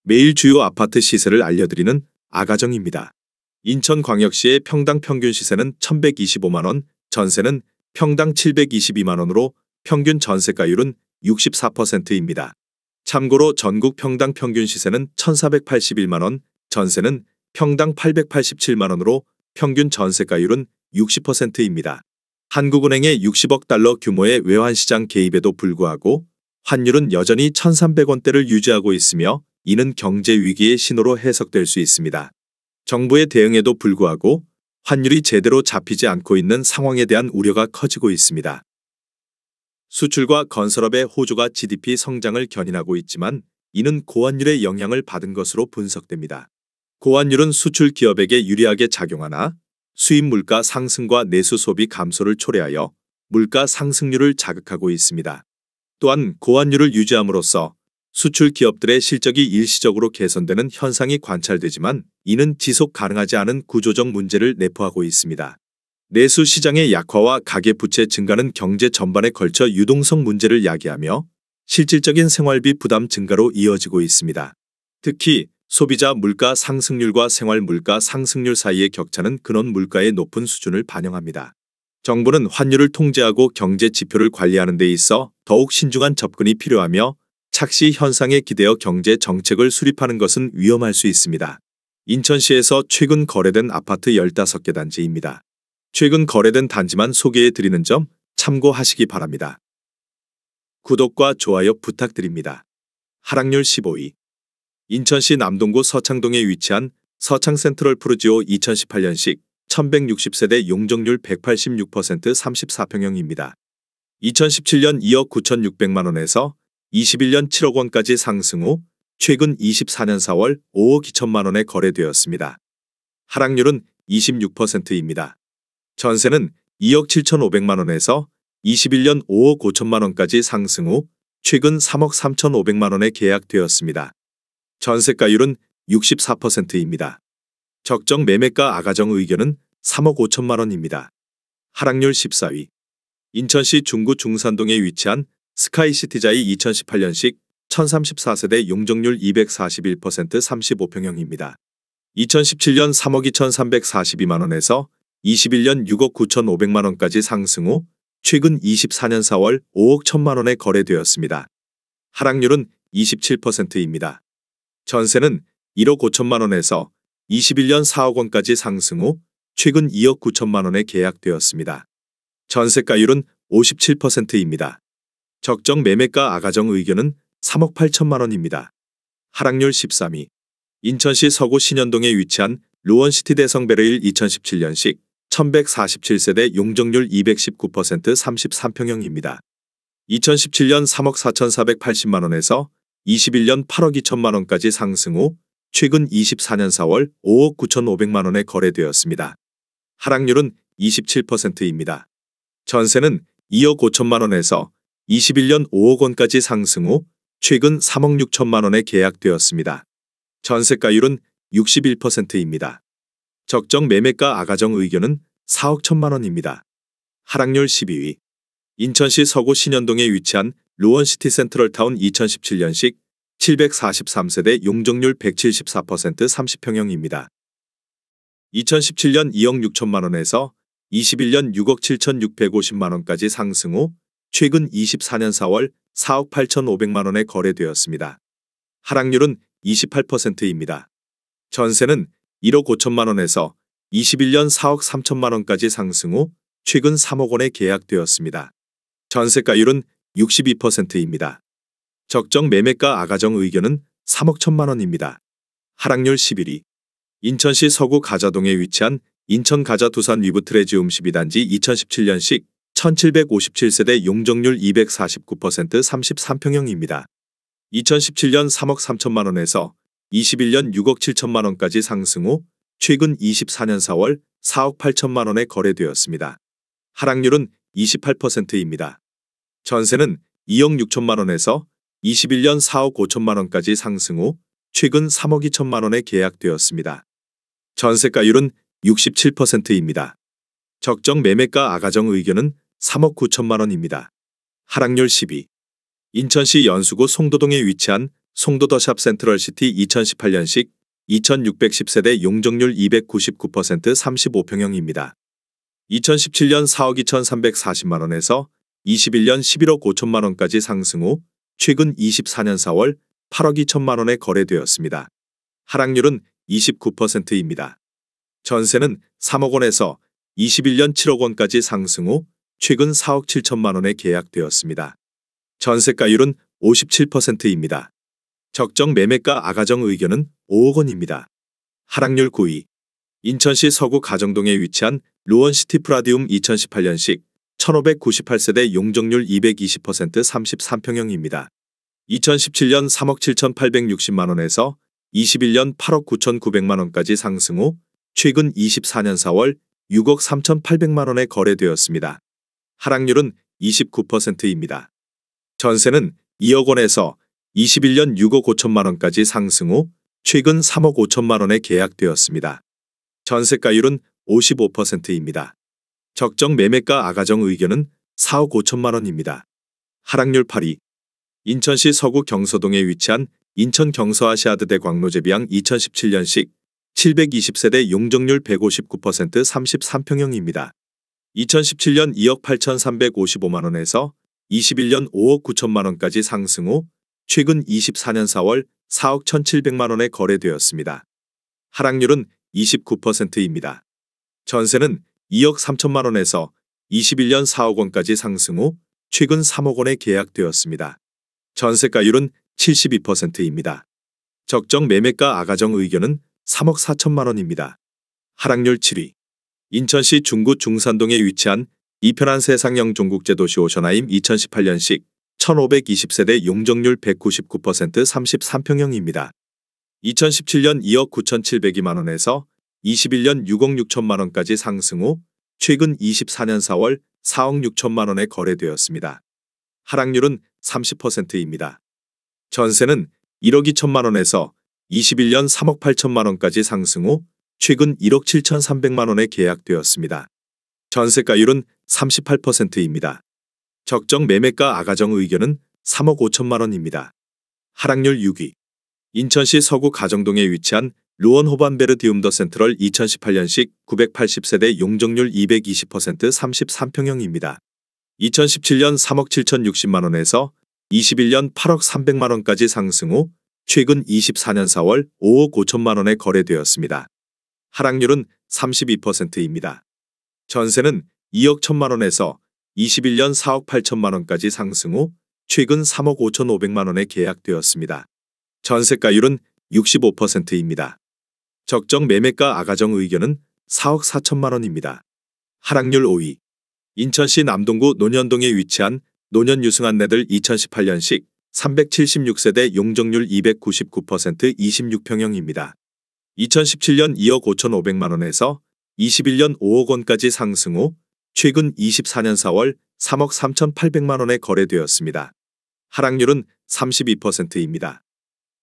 매일 주요 아파트 시세를 알려드리는 아가정입니다. 인천광역시의 평당 평균 시세는 1,125만원, 전세는 평당 722만원으로 평균 전세가율은 64%입니다. 참고로 전국 평당 평균 시세는 1,481만원, 전세는 평당 887만원으로 평균 전세가율은 60%입니다. 한국은행의 60억 달러 규모의 외환시장 개입에도 불구하고 환율은 여전히 1,300원대를 유지하고 있으며 이는 경제 위기의 신호로 해석될 수 있습니다. 정부의 대응에도 불구하고 환율이 제대로 잡히지 않고 있는 상황에 대한 우려가 커지고 있습니다. 수출과 건설업의 호조가 GDP 성장을 견인하고 있지만 이는 고환율의 영향을 받은 것으로 분석됩니다. 고환율은 수출 기업에게 유리하게 작용하나 수입 물가 상승과 내수 소비 감소를 초래하여 물가 상승률을 자극하고 있습니다. 또한 고환율을 유지함으로써 수출 기업들의 실적이 일시적으로 개선되는 현상이 관찰되지만 이는 지속 가능하지 않은 구조적 문제를 내포하고 있습니다. 내수 시장의 약화와 가계부채 증가는 경제 전반에 걸쳐 유동성 문제를 야기하며 실질적인 생활비 부담 증가로 이어지고 있습니다. 특히 소비자 물가 상승률과 생활 물가 상승률 사이의 격차는 근원 물가의 높은 수준을 반영합니다. 정부는 환율을 통제하고 경제 지표를 관리하는 데 있어 더욱 신중한 접근이 필요하며 착시 현상에 기대어 경제 정책을 수립하는 것은 위험할 수 있습니다. 인천시에서 최근 거래된 아파트 15개 단지입니다. 최근 거래된 단지만 소개해 드리는 점 참고하시기 바랍니다. 구독과 좋아요 부탁드립니다. 하락률 15위. 인천시 남동구 서창동에 위치한 서창 센트럴 푸르지오 2018년식 1160세대 용적률 186% 34평형입니다. 2017년 2억 9,600만원에서 21년 7억 원까지 상승 후 최근 24년 4월 5억 2천만 원에 거래되었습니다. 하락률은 26%입니다. 전세는 2억 7,500만 원에서 21년 5억 5천만 원까지 상승 후 최근 3억 3,500만 원에 계약되었습니다. 전세가율은 64%입니다. 적정 매매가 아가정 의견은 3억 5천만 원입니다. 하락률 14위. 인천시 중구 중산동에 위치한 스카이시티자이 2018년식 1034세대 용적률 241% 35평형입니다. 2017년 3억 2,342만 원에서 21년 6억 9,500만 원까지 상승 후 최근 24년 4월 5억 1천만 원에 거래되었습니다. 하락률은 27%입니다. 전세는 1억 5천만 원에서 21년 4억 원까지 상승 후 최근 2억 9천만 원에 계약되었습니다. 전세가율은 57%입니다. 적정 매매가 아가정 의견은 3억 8천만 원입니다. 하락률 13위. 인천시 서구 신현동에 위치한 루원시티 대성베르일 2017년식 1147세대 용적률 219% 33평형입니다. 2017년 3억 4,480만 원에서 21년 8억 2천만 원까지 상승 후 최근 24년 4월 5억 9,500만 원에 거래되었습니다. 하락률은 27%입니다. 전세는 2억 5천만 원에서 21년 5억 원까지 상승 후 최근 3억 6천만 원에 계약되었습니다. 전세가율은 61%입니다. 적정 매매가 아가정 의견은 4억 1천만 원입니다. 하락률 12위. 인천시 서구 신현동에 위치한 루원시티 센트럴타운 2017년식 743세대 용적률 174% 30평형입니다. 2017년 2억 6천만 원에서 21년 6억 7,650만 원까지 상승 후 최근 24년 4월 4억 8,500만 원에 거래되었습니다. 하락률은 28%입니다. 전세는 1억 5천만 원에서 21년 4억 3천만 원까지 상승 후 최근 3억 원에 계약되었습니다. 전세가율은 62%입니다. 적정 매매가 아가정 의견은 3억 1천만 원입니다. 하락률 11위. 인천시 서구 가자동에 위치한 인천 가자 두산 위브트레지움 12단지 2017년식 1757세대 용적률 249% 33평형입니다. 2017년 3억 3천만 원에서 21년 6억 7천만 원까지 상승 후 최근 24년 4월 4억 8천만 원에 거래되었습니다. 하락률은 28%입니다. 전세는 2억 6천만 원에서 21년 4억 5천만 원까지 상승 후 최근 3억 2천만 원에 계약되었습니다. 전세가율은 67%입니다. 적정 매매가 아가정 의견은 3억 9천만 원입니다. 하락률 10위. 인천시 연수구 송도동에 위치한 송도 더샵 센트럴시티 2018년식 2610세대 용적률 299% 35평형입니다. 2017년 4억 2,340만원에서 21년 11억 5천만원까지 상승 후 최근 24년 4월 8억 2천만원에 거래되었습니다. 하락률은 29%입니다. 전세는 3억 원에서 21년 7억 원까지 상승 후 최근 4억 7천만원에 계약되었습니다. 전세가율은 57%입니다. 적정 매매가 아가정 의견은 5억 원입니다. 하락률 9위. 인천시 서구 가정동에 위치한 루원시티 프라디움 2018년식 1598세대 용적률 220% 33평형입니다. 2017년 3억 7,860만원에서 21년 8억 9,900만원까지 상승 후 최근 24년 4월 6억 3,800만원에 거래되었습니다. 하락률은 29%입니다. 전세는 2억 원에서 21년 6억 5천만원까지 상승 후 최근 3억 5천만원에 계약되었습니다. 전세가율은 55%입니다. 적정 매매가 아가정 의견은 4억 5천만원입니다. 하락률 8위. 인천시 서구 경서동에 위치한 인천 경서아시아드대 광로제비양 2017년식 720세대 용적률 159% 33평형입니다. 2017년 2억 8,355만원에서 21년 5억 9천만원까지 상승 후 최근 24년 4월 4억 1,700만원에 거래되었습니다. 하락률은 29%입니다. 전세는 2억 3천만원에서 21년 4억 원까지 상승 후 최근 3억 원에 계약되었습니다. 전세가율은 72%입니다. 적정 매매가 아가정 의견은 3억 4천만원입니다. 하락률 7위. 인천시 중구 중산동에 위치한 이편한 세상형 종국제 도시 오션하임 2018년식 1520세대 용적률 199% 33평형입니다. 2017년 2억 9,702만원에서 21년 6억 6천만원까지 상승 후 최근 24년 4월 4억 6천만원에 거래되었습니다. 하락률은 30%입니다. 전세는 1억 2천만원에서 21년 3억 8천만원까지 상승 후 최근 1억 7,300만원에 계약되었습니다. 전세가율은 38%입니다. 적정 매매가 아가정 의견은 3억 5천만원입니다. 하락률 6위. 인천시 서구 가정동에 위치한 루원 호반베르 디움더 센트럴 2018년식 980세대 용적률 220% 33평형입니다. 2017년 3억 7,060만원에서 21년 8억 300만원까지 상승 후 최근 24년 4월 5억 5천만원에 거래되었습니다. 하락률은 32%입니다. 전세는 2억 1천만원에서 21년 4억 8천만원까지 상승 후 최근 3억 5,500만원에 계약되었습니다. 전세가율은 65%입니다. 적정 매매가 아가정 의견은 4억 4천만원입니다. 하락률 5위. 인천시 남동구 논현동에 위치한 논현 유승한네들 2018년식 376세대 용적률 299% 26평형입니다. 2017년 2억 5,500만원에서 21년 5억 원까지 상승 후 최근 24년 4월 3억 3,800만원에 거래되었습니다. 하락률은 32%입니다.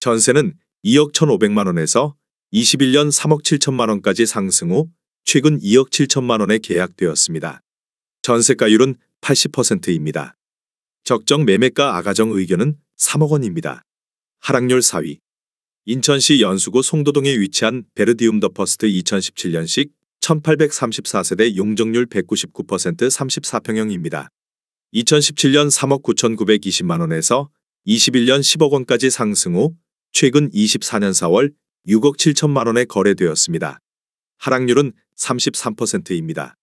전세는 2억 1,500만원에서 21년 3억 7천만원까지 상승 후 최근 2억 7천만원에 계약되었습니다. 전세가율은 80%입니다. 적정 매매가 아가정 의견은 3억 원입니다. 하락률 4위. 인천시 연수구 송도동에 위치한 베르디움 더 퍼스트 2017년식 1834세대 용적률 199% 34평형입니다. 2017년 3억 9,920만원에서 21년 10억 원까지 상승 후 최근 24년 4월 6억 7천만원에 거래되었습니다. 하락률은 33%입니다.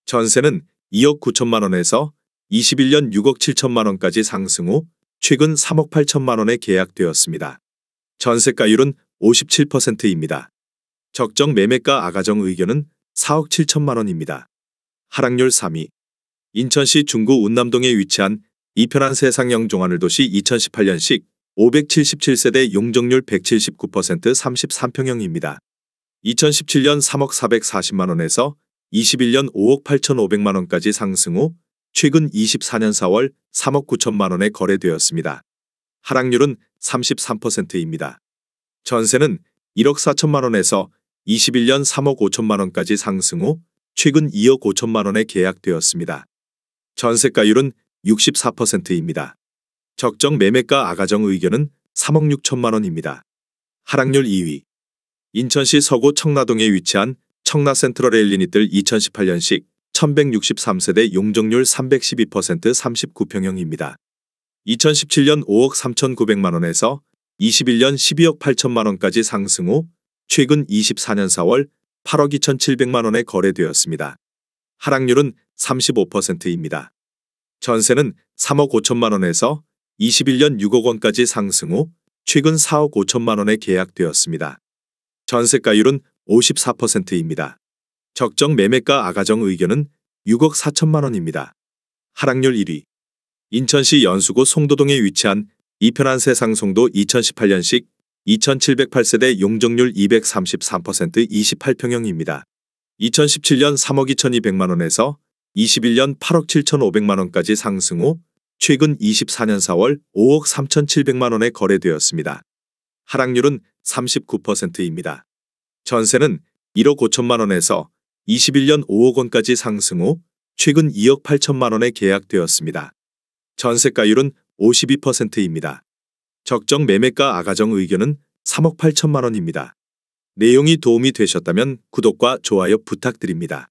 전세는 2억 9천만원에서 21년 6억 7천만원까지 상승 후 최근 3억 8천만원에 계약되었습니다. 전세가율은 57%입니다. 적정 매매가 아가정 의견은 4억 7천만원입니다. 하락률 3위. 인천시 중구 운남동에 위치한 이편한 세상형 종하늘도시 2018년식 577세대 용적률 179% 33평형입니다. 2017년 3억 440만원에서 21년 5억 8,500만원까지 상승 후 최근 24년 4월 3억 9천만원에 거래되었습니다. 하락률은 33%입니다. 전세는 1억 4천만원에서 21년 3억 5천만원까지 상승 후 최근 2억 5천만원에 계약되었습니다. 전세가율은 64%입니다. 적정 매매가 아가정 의견은 3억 6천만 원입니다. 하락률 2위. 인천시 서구 청라동에 위치한 청라센트럴레일리닛들 2018년식 1163세대 용적률 312% 39평형입니다. 2017년 5억 3,900만 원에서 21년 12억 8천만 원까지 상승 후 최근 24년 4월 8억 2,700만 원에 거래되었습니다. 하락률은 35%입니다. 전세는 3억 5천만 원에서 21년 6억 원까지 상승 후 최근 4억 5천만 원에 계약되었습니다. 전세가율은 54%입니다. 적정 매매가 아가정 의견은 6억 4천만 원입니다. 하락률 1위. 인천시 연수구 송도동에 위치한 이편한 세상송도 2018년식 2708세대 용적률 233% 28평형입니다. 2017년 3억 2,200만 원에서 21년 8억 7,500만 원까지 상승 후 최근 24년 4월 5억 3,700만 원에 거래되었습니다. 하락률은 39%입니다. 전세는 1억 5천만 원에서 21년 5억 원까지 상승 후 최근 2억 8천만 원에 계약되었습니다. 전세가율은 52%입니다. 적정 매매가 아가정 의견은 3억 8천만 원입니다. 내용이 도움이 되셨다면 구독과 좋아요 부탁드립니다.